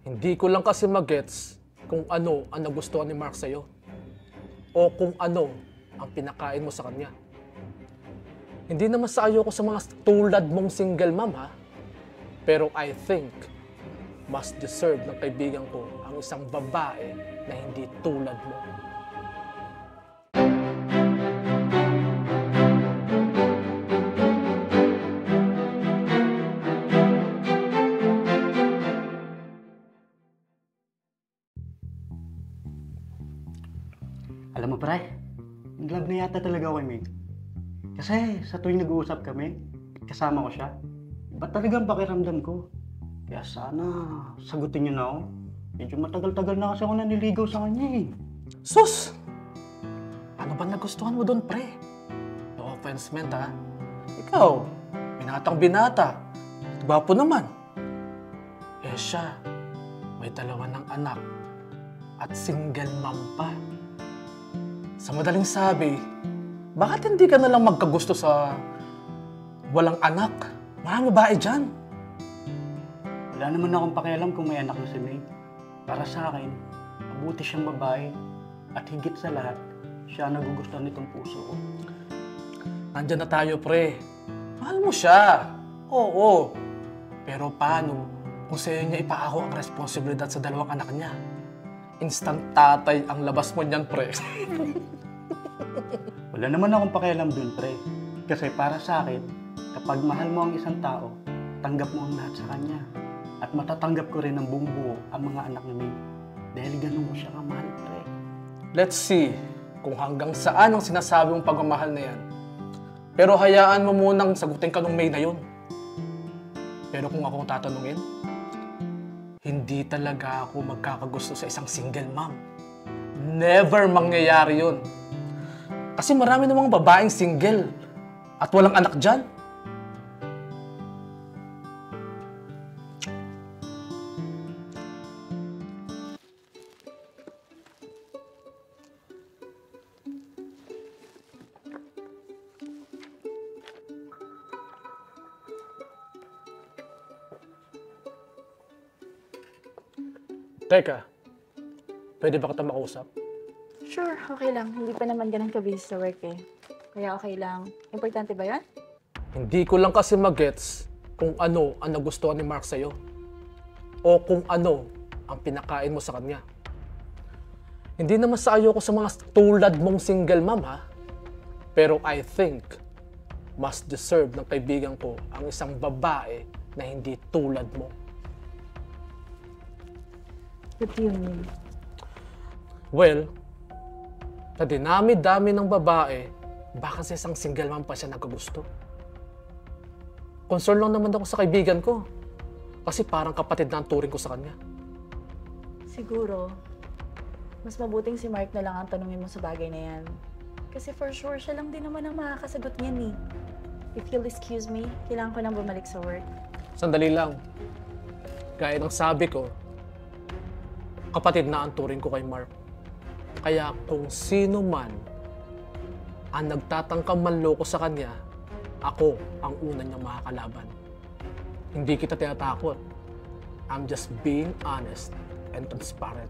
Hindi ko lang kasi magets kung ano ang nagustuhan ni Mark sa'yo. O kung ano ang pinakain mo sa kanya. Hindi naman sa ayoko sa mga tulad mong single mom ha. Pero I think mas deserve ng kaibigan ko ang isang babae na hindi tulad mo. Alam mo, pre, in love na yata talaga ako kay May. Kasi sa tuwing nag-uusap kami, kasama ko siya, iba talagang pakiramdam ko. Kaya sana sagutin niyo na ako. Medyo matagal-tagal na kasi ako naniligaw sa kanya eh. Sus! Ano ba nagustuhan mo doon, pre? No offense meant ha. Ikaw, binatang binata. Gwapo naman. Eh siya, may dalawa ng anak. At single mom pa. Sa madaling sabi, bakit hindi ka nalang magkagusto sa walang anak? Maraming babae dyan. Wala naman akong pakialam kung may anak na si May. Para sa akin, mabuti siyang babae. At higit sa lahat, siya ang nagugustuhan nitong puso ko. Nandyan na tayo, pre. Mahal mo siya. Oo. Pero paano kung sa'yo niya ipaako ang responsibilidad sa dalawang anak niya? Instant tatay ang labas mo niyan, pre. Wala naman akong pakialam dun, pre. Kasi para sa akin, kapag mahal mo ang isang tao, tanggap mo ang lahat sa kanya. At matatanggap ko rin ng buong buo ang mga anak ni May. Dahil ganun mo siya kamahal, pre. Let's see kung hanggang saan ang sinasabi mong pagmamahal na yan. Pero hayaan mo munang sagutin ka nung May na yun. Pero kung akong tatanungin, hindi talaga ako magkakagusto sa isang single mom. Never mangyayari yun. Kasi marami namang babaeng single at walang anak dyan. Teka, pwede ba kita makausap? Sure, okay lang. Hindi pa naman ganun ka-busy sa work eh. Kaya okay lang. Importante ba yan? Hindi ko lang kasi magets kung ano ang nagustuhan ni Mark sa'yo. O kung ano ang pinakain mo sa kanya. Hindi naman sa ayoko sa mga tulad mong single mom ha. Pero I think mas deserve ng kaibigan ko ang isang babae na hindi tulad mo. What do you mean? Well, sa dinami-dami ng babae, baka sa isang single mom pa siya nagkagusto. Concern lang naman ako sa kaibigan ko. Kasi parang kapatid na ang turing ko sa kanya. Siguro, mas mabuting si Mark na lang ang tanungin mo sa bagay na yan. Kasi for sure, siya lang din naman ang makakasagot niyan eh. If you'll excuse me, kailangan ko nang bumalik sa work. Sandali lang. Gaya ng sabi ko, kapatid na ang turing ko kay Mark. Kaya kung sino man ang nagtatangkang manloko sa kanya, ako ang una niyang makakalaban. Hindi kita tinatakot. I'm just being honest and transparent.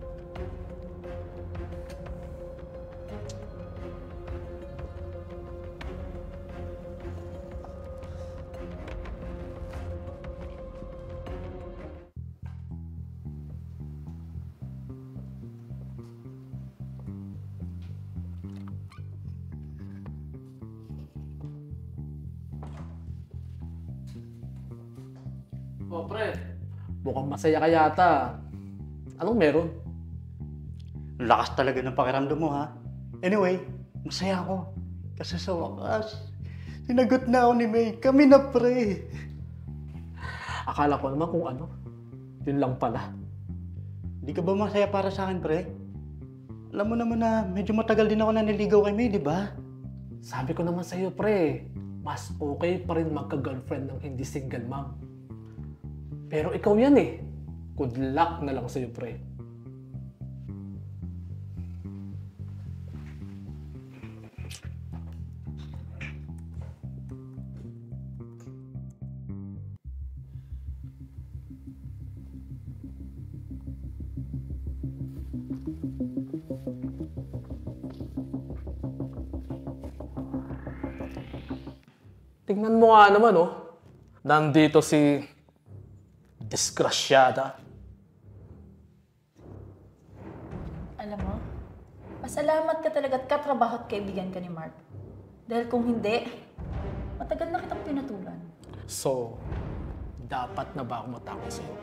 Oh, pre. Mukhang masaya ka yata. Anong meron? Lakas talaga ng pakiramdam mo, ha? Anyway, masaya ako. Kasi sa wakas, sinagot na ako ni May. Kami na, pre. Akala ko naman kung ano. Yun lang pala. Di ka ba masaya para sa akin, pre? Alam mo naman na medyo matagal din ako naniligaw kay May, di ba? Sabi ko naman sa'yo, pre, mas okay pa rin magka-girlfriend ng hindi single mom. Pero ikaw yan eh. Good luck na lang sa'yo, pre. Tingnan mo nga naman, oh. Nandito si disgrasyada. Alam mo, pasalamat ka talaga at katrabaho at kaibigan ka ni Mark. Dahil kung hindi, matagal na kitang pinatulan. So, dapat na ba ako matakot sa'yo?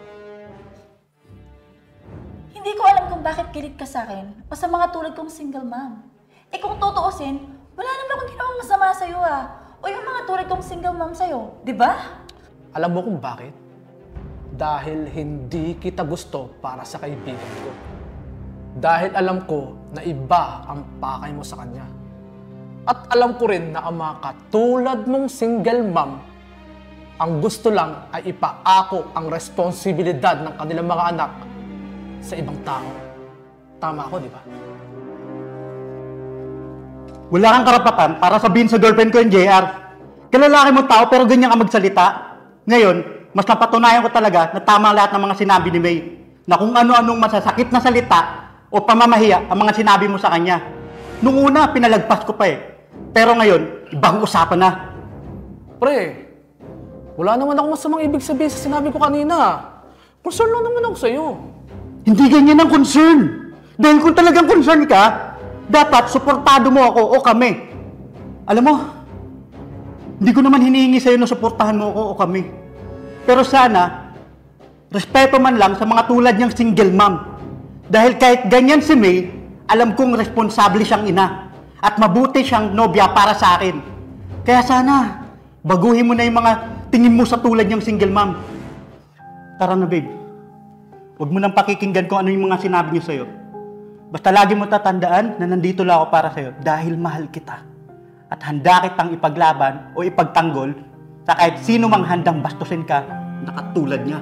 Hindi ko alam kung bakit kilig ka sa akin o sa mga tulad kong single mom. Eh kung tutuusin, wala naman akong ginawang masama sa'yo o yung mga tulad kong single mom sa'yo, di ba? Alam mo kung bakit? Dahil hindi kita gusto para sa kaibigan ko. Dahil alam ko na iba ang pakay mo sa kanya. At alam ko rin na ang mga katulad mong single mom, ang gusto lang ay ipaako ang responsibilidad ng kanilang mga anak sa ibang tao. Tama ako, di ba? Wala kang karapatan para sabihin sa girlfriend ko yung JR. Kalalaki mo tao pero ganyan ka magsalita. Ngayon, mas napatunayan ko talaga na tama lahat ng mga sinabi ni May. Na kung ano-anong masasakit na salita o pamamahiya ang mga sinabi mo sa kanya. Nung una, pinalagpas ko pa eh. Pero ngayon, ibang usapan na. Pre, wala naman ako masamang ibig sabihin sa sinabi ko kanina. Concern lang naman ako sa'yo. Hindi ganyan ang concern. Dahil kung talagang concern ka, dapat suportado mo ako o kami. Alam mo, hindi ko naman hinihingi sa'yo na suportahan mo ako o kami. Pero sana, respeto man lang sa mga tulad niyang single mom. Dahil kahit ganyan si May, alam kong responsable siyang ina. At mabuti siyang nobya para sa akin. Kaya sana, baguhin mo na yung mga tingin mo sa tulad niyang single mom. Tara na babe. Huwag mo nang pakikinggan kung ano yung mga sinabi niyo sa'yo. Basta lagi mo tatandaan na nandito lang ako para sa'yo dahil mahal kita. At handa kitang ipaglaban o ipagtanggol sa kahit sino mang handang bastusin ka na katulad niya.